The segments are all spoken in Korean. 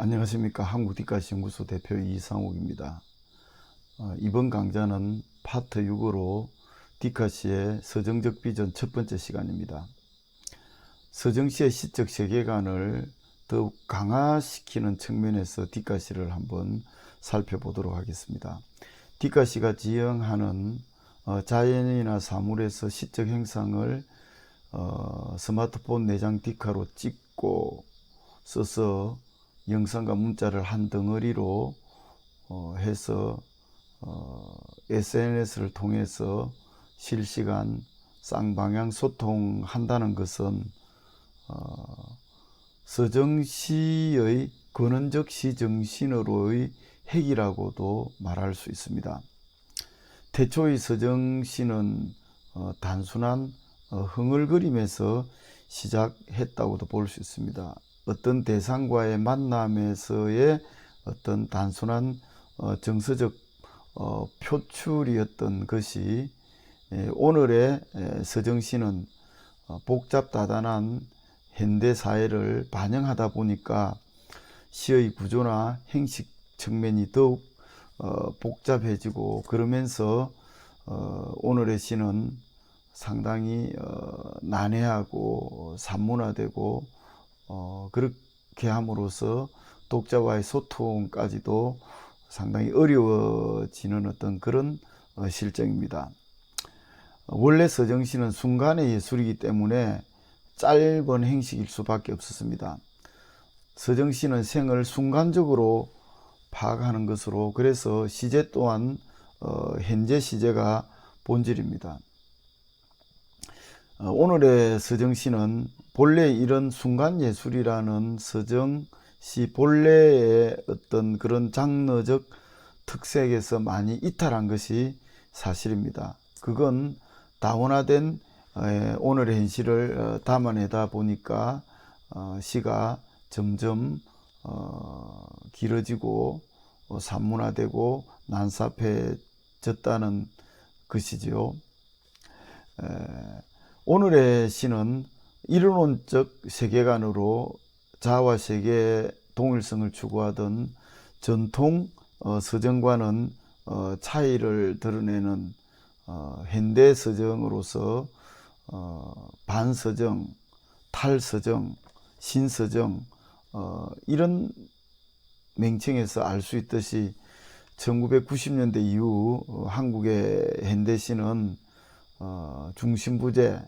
안녕하십니까. 한국디카시 연구소 대표 이상욱입니다. 이번 강좌는 파트 6으로 디카시의 서정적 비전 첫 번째 시간입니다. 서정시의 시적 세계관을 더욱 강화시키는 측면에서 디카시를 한번 살펴보도록 하겠습니다. 디카시가 지향하는 자연이나 사물에서 시적 형상을 스마트폰 내장 디카로 찍고 써서 영상과 문자를 한 덩어리로 해서 SNS를 통해서 실시간 쌍방향 소통한다는 것은 서정시의 근원적 시정신으로의 핵이라고도 말할 수 있습니다. 태초의 서정시는 단순한 흥얼거림에서 시작했다고도 볼 수 있습니다. 어떤 대상과의 만남에서의 어떤 단순한 정서적 표출이었던 것이 오늘의 서정시는 복잡다단한 현대사회를 반영하다 보니까 시의 구조나 형식 측면이 더욱 복잡해지고, 그러면서 오늘의 시는 상당히 난해하고 산문화되고 그렇게 함으로써 독자와의 소통까지도 상당히 어려워지는 어떤 그런 실정입니다. 원래 서정시는 순간의 예술이기 때문에 짧은 행식일 수밖에 없었습니다. 서정시는 생을 순간적으로 파악하는 것으로, 그래서 시제 또한 현재 시제가 본질입니다. 오늘의 서정시는 본래 이런 순간예술이라는 서정시 본래의 어떤 그런 장르적 특색에서 많이 이탈한 것이 사실입니다. 그건 다원화된 오늘의 현실을 담아내다 보니까 시가 점점 길어지고 산문화되고 난삽해졌다는 것이지요. 오늘의 시는 이론적 세계관으로 자아와 세계의 동일성을 추구하던 전통 서정과는 차이를 드러내는 현대 서정으로서 반서정, 탈서정, 신서정 이런 명칭에서 알 수 있듯이 1990년대 이후 한국의 현대시는 중심부재,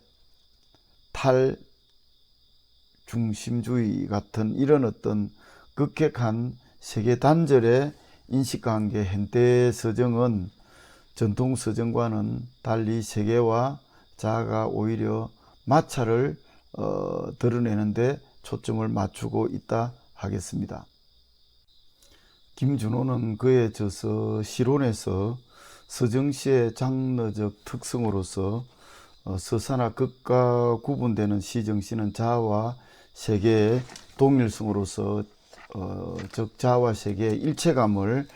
탈중심주의 같은 이런 어떤 극획한 세계 단절의 인식관계 현대서정은 전통서정과는 달리 세계와 자아가 오히려 마찰을 드러내는데 초점을 맞추고 있다 하겠습니다. 김준호는 그의 저서 시론에서 서정시의 장르적 특성으로서 서사나 극과 구분되는 시정시는 자아와 세계의 동일성으로서 즉 자아와 세계의 일체감을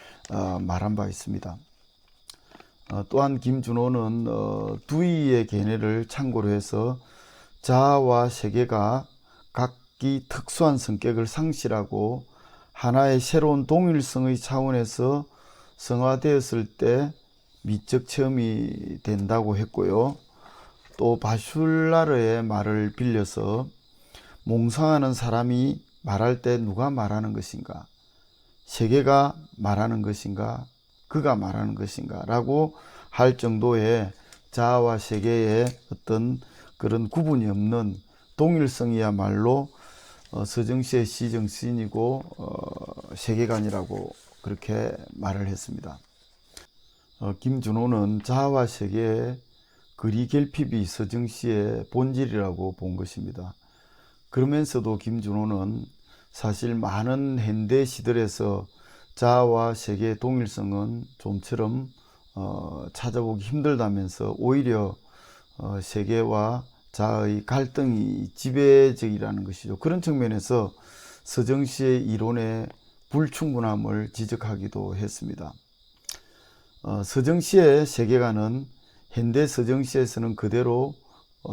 말한 바 있습니다. 또한 김준호는 두이의 견해를 참고로 해서 자아와 세계가 각기 특수한 성격을 상실하고 하나의 새로운 동일성의 차원에서 성화되었을 때 미적 체험이 된다고 했고요. 또 바슐라르의 말을 빌려서 몽상하는 사람이 말할 때 누가 말하는 것인가, 세계가 말하는 것인가, 그가 말하는 것인가 라고 할 정도의 자아와 세계의 어떤 그런 구분이 없는 동일성이야말로 서정시의 시정신이고 세계관이라고 그렇게 말을 했습니다. 김준호는 자아와 세계의 거리 결핍이 서정시의 본질이라고 본 것입니다. 그러면서도 김준호는 사실 많은 현대 시들에서 자아와 세계의 동일성은 좀처럼 찾아보기 힘들다면서 오히려 세계와 자아의 갈등이 지배적이라는 것이죠. 그런 측면에서 서정시의 이론의 불충분함을 지적하기도 했습니다. 서정시의 세계관은 현대 서정시에서는 그대로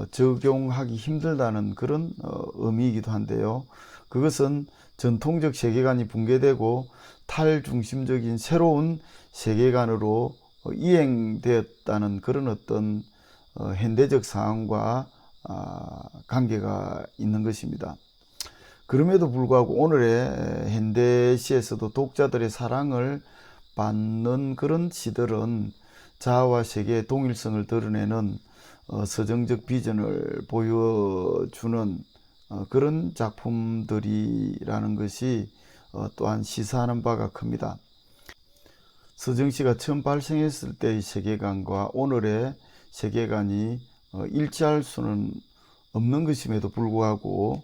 적용하기 힘들다는 그런 의미이기도 한데요. 그것은 전통적 세계관이 붕괴되고 탈중심적인 새로운 세계관으로 이행되었다는 그런 어떤 현대적 상황과 관계가 있는 것입니다. 그럼에도 불구하고 오늘의 현대시에서도 독자들의 사랑을 받는 그런 시들은 자아와 세계의 동일성을 드러내는 서정적 비전을 보여주는 그런 작품들이라는 것이 또한 시사하는 바가 큽니다. 서정시가 처음 발생했을 때의 세계관과 오늘의 세계관이 일치할 수는 없는 것임에도 불구하고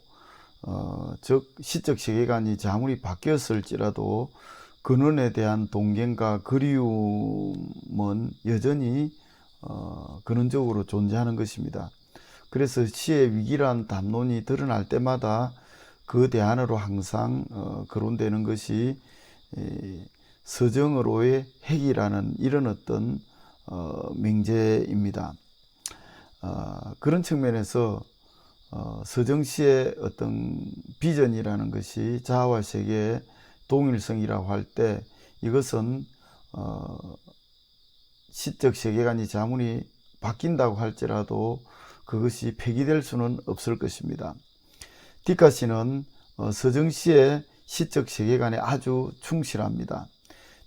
즉 시적 세계관이 아무리 바뀌었을지라도 근원에 대한 동경과 그리움은 여전히 근원적으로 존재하는 것입니다. 그래서 시의 위기란 담론이 드러날 때마다 그 대안으로 항상 거론되는 것이 서정으로의 핵이라는 이런 어떤 명제입니다. 그런 측면에서 서정시의 어떤 비전이라는 것이 자아와 세계의 동일성이라고 할 때 이것은 시적 세계관이 아무리 바뀐다고 할지라도 그것이 폐기될 수는 없을 것입니다. 디카시는 서정시의 시적 세계관에 아주 충실합니다.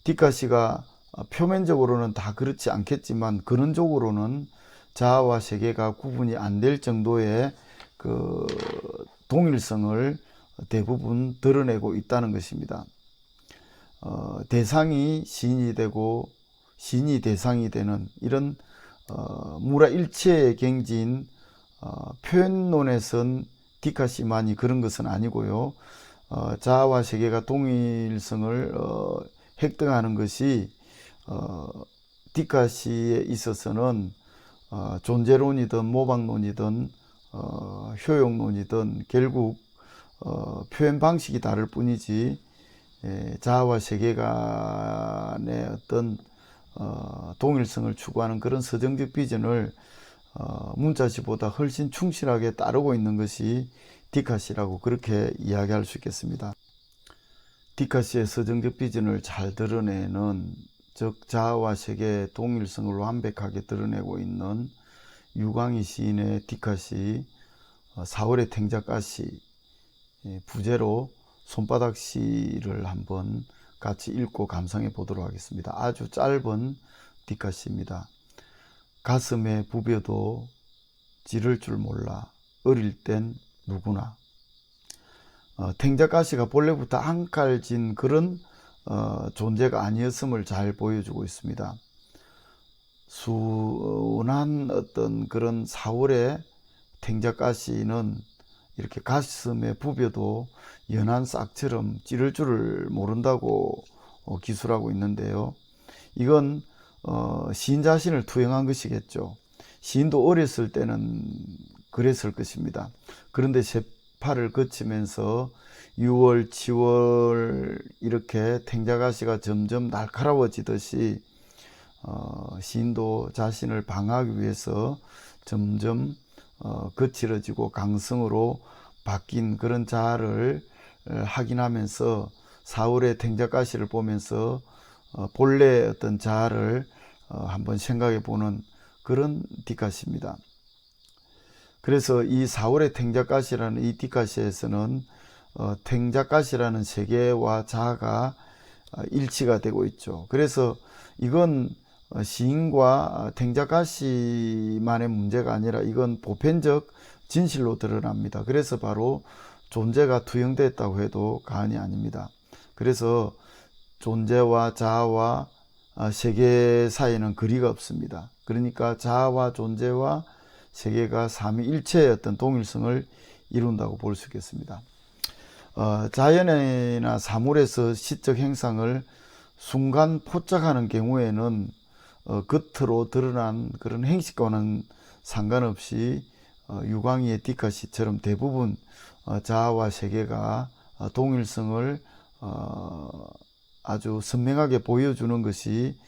디카시가 표면적으로는 다 그렇지 않겠지만 근원적으로는 자아와 세계가 구분이 안 될 정도의 그 동일성을 대부분 드러내고 있다는 것입니다. 대상이 시인이 되고 시인이 대상이 되는 이런 무라일체의 경지인 표현론에선 디카시만이 그런 것은 아니고요. 자아와 세계가 동일성을 획득하는 것이 디카시에 있어서는 존재론이든 모방론이든 효용론이든 결국 표현 방식이 다를 뿐이지 자아와 세계관의 어떤 동일성을 추구하는 그런 서정적 비전을 문자시보다 훨씬 충실하게 따르고 있는 것이 디카시라고 그렇게 이야기할 수 있겠습니다. 디카시의 서정적 비전을 잘 드러내는 즉 자아와 세계의 동일성을 완벽하게 드러내고 있는 유광희 시인의 디카시 4월의 탱자가시 부제로 손바닥 시를 한번 같이 읽고 감상해 보도록 하겠습니다. 아주 짧은 디카시입니다. 가슴에 부벼도 찌를 줄 몰라 어릴 땐 누구나. 탱자가시가 본래부터 앙칼진 그런 존재가 아니었음을 잘 보여주고 있습니다. 순한 어떤 그런 4월의 탱자가시는 이렇게 가슴에 부벼도 연한 싹처럼 찌를 줄을 모른다고 기술하고 있는데요. 이건 시인 자신을 투영한 것이겠죠. 시인도 어렸을 때는 그랬을 것입니다. 그런데 세파를 거치면서 6월, 7월 이렇게 탱자가시가 점점 날카로워지듯이 시인도 자신을 방어하기 위해서 점점 거칠어지고 강성으로 바뀐 그런 자아를 확인하면서 4월의 탱자가시를 보면서 본래의 어떤 자아를 한번 생각해 보는 그런 디카시입니다. 그래서 이 4월의 탱자가시라는 이 디카시에서는 탱자가시라는 세계와 자아가 일치가 되고 있죠. 그래서 이건 시인과 탱자가시만의 문제가 아니라 이건 보편적 진실로 드러납니다. 그래서 바로 존재가 투영됐다고 해도 과언이 아닙니다. 그래서 존재와 자아와 세계 사이에는 거리가 없습니다. 그러니까 자아와 존재와 세계가 삼위일체의 어떤 동일성을 이룬다고 볼 수 있겠습니다. 자연이나 사물에서 시적 행상을 순간 포착하는 경우에는 겉으로 드러난 그런 행식과는 상관없이 유광희의 디카시처럼 대부분 자아와 세계가 동일성을 아주 선명하게 보여주는 것이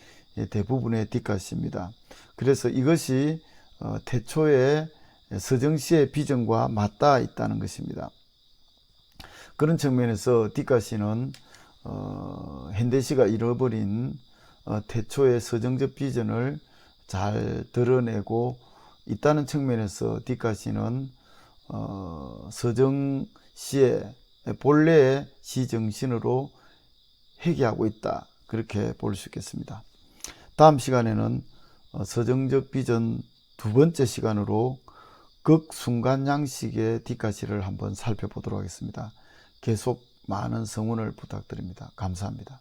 대부분의 디카시입니다. 그래서 이것이 태초의 서정시의 비전과 맞닿아 있다는 것입니다. 그런 측면에서 뒷가시는 현대시가 잃어버린 태초의 서정적 비전을 잘 드러내고 있다는 측면에서 뒷가시는 서정시의 본래의 시정신으로 회귀하고 있다, 그렇게 볼 수 있겠습니다. 다음 시간에는 서정적 비전 두 번째 시간으로 극순간 양식의 뒷가시를 한번 살펴보도록 하겠습니다. 계속 많은 성원을 부탁드립니다. 감사합니다.